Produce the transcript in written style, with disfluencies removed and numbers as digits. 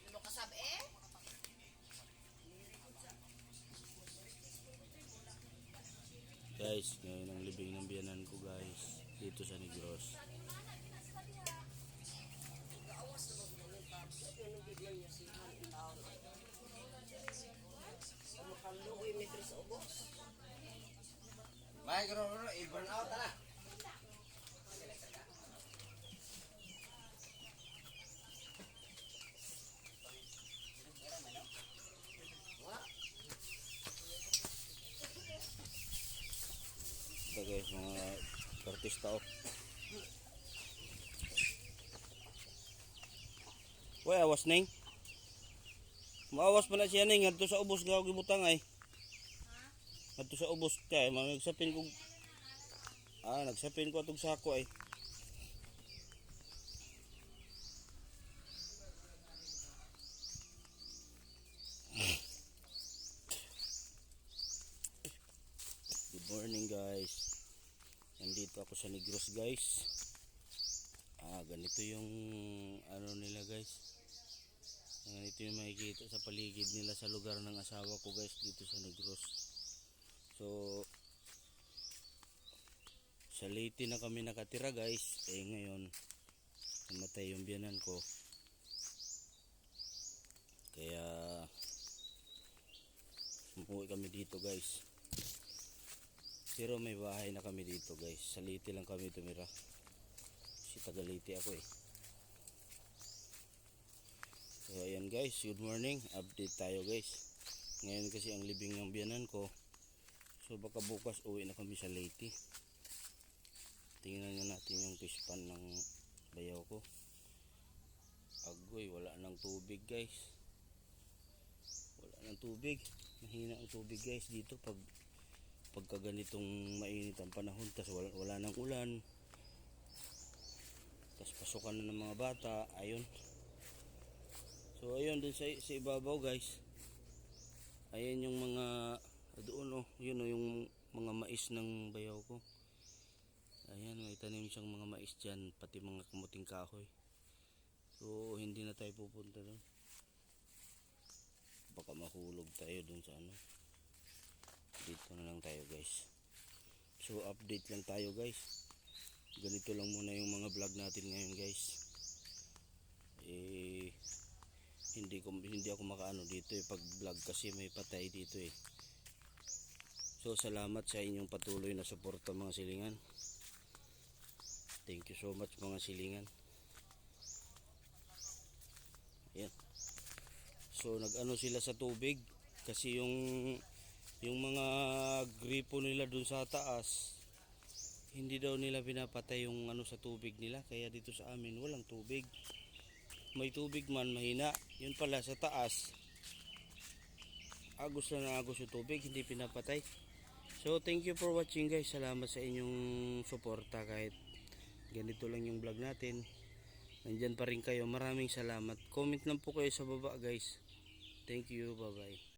Ano kasab eh? Guys, ngayon ang libing ng biyanan ko guys, dito sa Negros. Makalugoy metro sa ubos. Baik, i-burn out na. Ito guys, mga artista oh. Uy, awas ning. Maawas pa na siya ning, ngadto sa ubos nga gibutang ay. Ngadto sa ubos kay nagsapin ko. Nagsapin ko atong sako ay. Good morning guys. Nandito ako sa Negros guys. Ganito yung ano nila guys. Ganito yung makikita sa paligid nila sa lugar ng asawa ko guys dito sa Negros. So sa Leyte na kami nakatira guys. Ngayon namatay yung biyanan ko. Kaya umuwi kami dito guys. Pero may bahay na kami dito guys. Sa Leyte lang kami tumira. Si taga Leyte ako eh. So ayan guys, good morning. Update tayo guys. Ngayon kasi ang libing ng biyanan ko. So baka bukas uwi na kami sa Leyte. Tingnan nga natin yung fish pan ng bayaw ko. Agoy, wala nang tubig guys. Wala nang tubig. Mahina ang tubig guys dito pagka ganitong mainit ang panahon. Tas wala nang ulan. Tas pasukan na ng mga bata. Ayun. So ayun dun sa ibabaw guys. Ayan yung mga doon oh, yun oh, yung mga mais ng bayaw ko. Ayan, may tanim siyang mga mais dyan, pati mga kamuting kahoy. So hindi na tayo pupunta doon. Baka mahulog tayo doon sa ano. Dito na lang tayo guys. So update lang tayo guys. Ganito lang muna yung mga vlog natin ngayon guys. Hindi ako makaano dito pag vlog kasi may patay dito eh. So salamat sa inyong patuloy na suporta mga silingan. Thank you so much mga silingan. Ayan. So nag-ano sila sa tubig kasi yung mga gripo nila dun sa taas hindi daw nila pinapatay yung ano sa tubig nila, kaya dito sa amin walang tubig. May tubig man mahina, yun pala sa taas agos na agos yung tubig, hindi pinapatay. So thank you for watching guys. Salamat sa inyong suporta kahit ganito lang yung vlog natin. Nandyan pa rin kayo, maraming salamat. Comment lang po kayo sa baba guys. Thank you, bye bye.